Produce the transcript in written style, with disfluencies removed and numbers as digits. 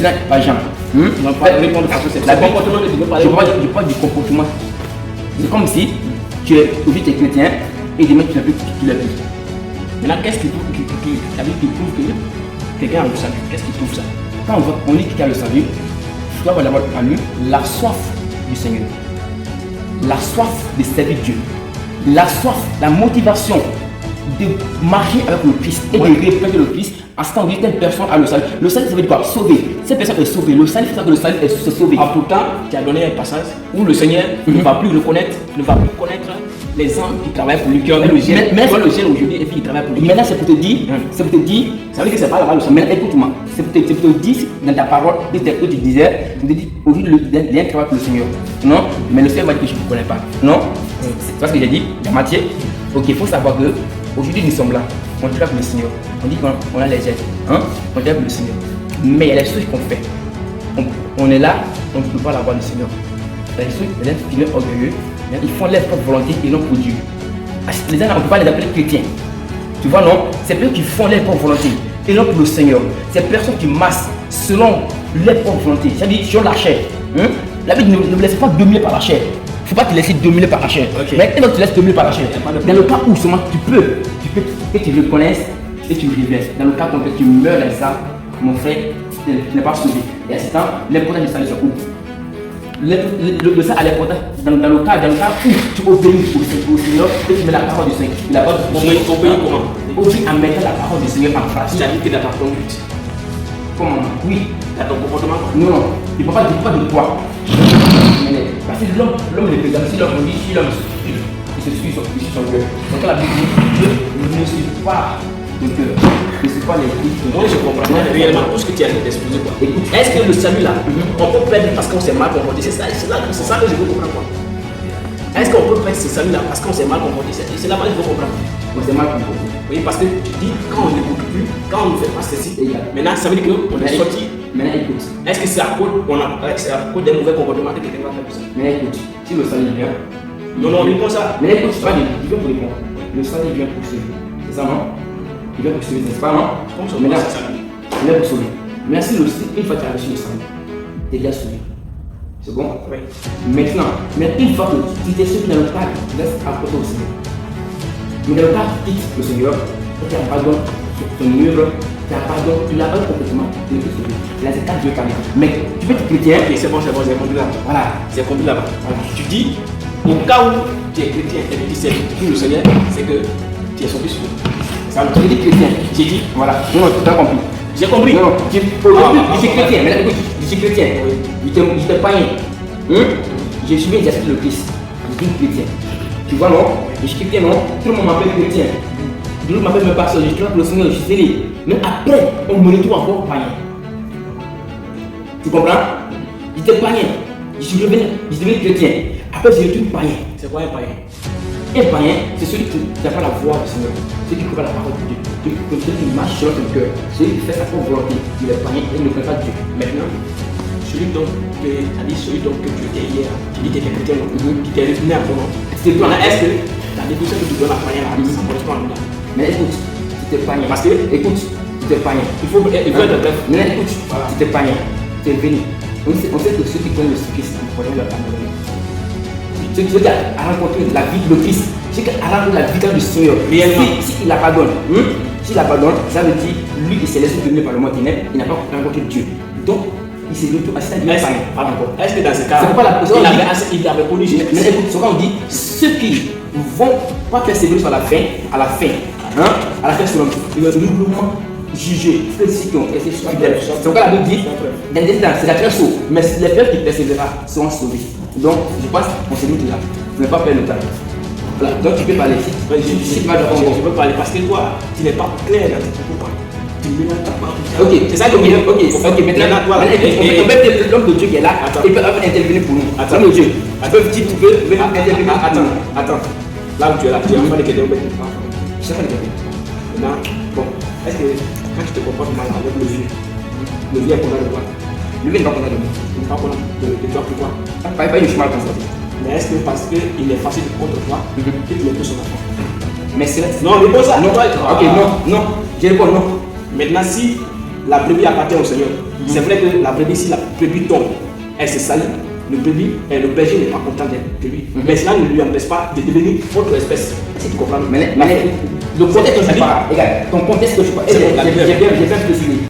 maintenant, pas Jean. On va pas répondre parce que c'est La le comportement que tu veux parler. Je parle du comportement. C'est comme si tu es aujourd'hui tu es chrétien et demain tu n'as plus tu l'as plus. Maintenant, qu'est-ce qui prouve que quelqu'un a le salut? Qu'est-ce qui prouve ça? Quand on dit qu'il y a le salut, tu dois avoir en lui la soif du Seigneur, la soif de servir Dieu, la soif, la motivation de marcher avec le Christ et de répéter le Christ. À ce temps, telle personne a le salut. Le salut, ça veut dire quoi? Sauver. Cette personne est sauvée. Le salut, c'est ça que le salut est sauvé. Ah, pourtant, tu as donné un passage où le Seigneur ne va plus reconnaître, ne va plus connaître les gens qui travaillent pour lui, qui ont le gène. Mais le gène aujourd'hui et puis il travaille pour lui. Maintenant, c'est pour te dire, ça veut dire que c'est pas là-bas le salut. Maintenant, écoute-moi. C'est pour te dire dans ta parole que tu disais, tu te dis, aujourd'hui, il y a un travail pour le Seigneur. Non, mais le Seigneur va dire que je ne vous connais pas. Non, c'est ce que j'ai dit dans Matthieu. Ok, il faut savoir que aujourd'hui, nous sommes là. On travaille pour le Seigneur. On dit qu'on a les aides. On travaille pour le Seigneur. Mais il y a les choses qu'on fait. On est là, on ne peut pas la voir du Seigneur. Les gens qui sont orgueilleux, ils font leur propre volonté et non pour Dieu. Les gens, on ne peut pas les appeler chrétiens. Tu vois, non? C'est eux qui font leur propre volonté et non pour le Seigneur. C'est personnes qui massent selon leur propre volonté. C'est-à-dire sur la chair. La Bible ne vous laisse pas dominer par la chair. Il ne faut pas te laisser dominer par la chair. Okay. Mais quand tu te laisses dominer par la chair, dans le cas où seulement tu peux que tu le connaisses et tu le révèles. Dans le cas où tu meurs dans ça, mon frère, tu n'es pas sauvé. Et à ce temps, l'important du salut, c'est où? Le salut a l'important dans le cas où tu obéis au Seigneur et tu mets la parole du Seigneur. La parole du Seigneur. Obéis comment? Obéis en mettant la parole du Seigneur en face. C'est-à-dire que dans ta conduite. Comment? Oui. Dans ton comportement. Non. Il ne peut pas de toi. Parce que l'homme est présent. Si l'homme dit, si l'homme il se suit son cœur. Donc la Bible dit, Dieu ne suit pas le cœur. Ne suit pas les coups. Donc je comprends réellement tout ce que tu as exposé. Est-ce que le salut là, on peut perdre parce qu'on s'est mal comporté? C'est ça que je veux comprendre. Est-ce qu'on peut perdre ce salut là parce qu'on s'est mal comporté? C'est là-bas que je veux comprendre. On s'est mal comporté. Oui, parce que tu dis, quand on n'écoute plus, quand on ne fait pas ceci, maintenant ça veut dire qu'on est sorti. Maintenant écoute. Est-ce que c'est à cause d'un mauvais comportement que quelqu'un va faire ça? Maintenant écoute. Si le salut vient. Non, réponds ça. Mais écoute, il vient pour répondre. Le salut vient pour sauver. C'est ça, non? Il vient pour sauver, n'est-ce pas, non? Comme ça, maintenant, c'est ça. Il vient pour sauver. Mais si une fois que tu as reçu le salut, tu es déjà sauvé. C'est bon? Oui. Maintenant, une fois que tu t'es sauvé dans le cadre, tu laisses apporter au Seigneur. Mais dans le cadre, tu quittes le Seigneur, tu as pardon sur ton œuvre, tu as pardon, tu l'as pas complètement, tu es sauvé. Là, c'est quand Dieu parle. Mais tu peux être chrétien. Ok, c'est bon, j'ai compris là. Voilà. J'ai compris là-bas. Voilà. Tu dis, au cas où tu es chrétien et que tu sais tout le Seigneur, c'est que tu es sauvé sur lui. Ça veut dire chrétien. J'ai dit, voilà. Non, tu as compris. J'ai compris. Non, je suis chrétien, mais là, je suis chrétien. Je t'ai païen. Je suis bien d'esprit le Christ. Je suis chrétien. Tu vois, non? Je suis chrétien, non? Tout le monde m'appelle chrétien. Tout le monde m'appelle mes pasteurs. Je suis là pour le Seigneur, je suis scellé. Mais après, on me retrouve encore païen. Tu comprends? J'étais païen. Je suis devenu chrétien. Après, je retrouve païen. C'est quoi un païen? Un païen, c'est celui qui n'a pas la voix du Seigneur. Celui qui ne connaît pas la parole de Dieu. Celui qui marche sur ton cœur. Celui qui fait sa propre volonté. Il est païen et il ne connaît pas Dieu. Maintenant, celui donc que tu étais hier, qui dit que tu étais chrétien, qui t'est revenu à ton nom. Est-ce que la définition que tu donnes à païen, ça correspond à nous? Mais écoute, tu t'es païen. Parce que, écoute, tu t'es païen. Il faut être bref. Mais écoute, tu t'es païen. Tu es venu. On sait que ceux qui connaissent le Christ, ils connaissent leur parole. Ceux qui a rencontré la vie de Christ, ceux qui a rencontré la vie du Seigneur, s'il la pardonne, ça veut dire, lui, il s'est laissé dominer par le monde ténèbre, il n'a pas rencontré Dieu. Donc, il s'est retrouvé assis à Dieu. Est-ce que dans ce cas, il avait connu Jésus? Mais écoute, ce qu'on dit, ceux qui vont pas persévérer sur la fin, à la fin, ils vont doublement juger ceux qui ont été fidèles. C'est pourquoi la Bible dit, c'est la très chaud, mais les peuples qui persévéreront seront sauvés. Donc, je pense qu'on s'est mis là. Ne pas perdre le temps. Voilà, donc tu peux parler. Je peux parler parce que toi, tu n'es pas clair dans tes propos. Tu ne m'as pas. Ok, c'est ça que je veux dire. Ok, maintenant, voilà. On peut peut-être l'homme de Dieu qui est là, il peut intervenir pour nous. L'homme de Dieu. Tu peux intervenir. Attends. Là où tu es là, tu es en train de quelqu'un. Je sais pas de quelqu'un. Maintenant, bon, est-ce que quand tu te comportes mal avec le vieux est condamné de quoi? Le vieux n'est pas condamné de moi. Il n'est pas condamné de toi, pourquoi? Pas une chemin comme ça. Mais est-ce que parce qu'il est facile contre toi, que tu es plus son enfant? Mais c'est non, réponds ça. Non, ok, non. Je réponds non. Maintenant, si la brebis appartient au Seigneur. C'est vrai que la brebis, si la brebis tombe, elle se salit. Le berger n'est pas content de lui. Mais cela ne lui empêche pas de devenir autre espèce. Si tu comprends. Mais le contexte que tu parles, regarde, ton contexte que tu parles, j'ai bien suivi.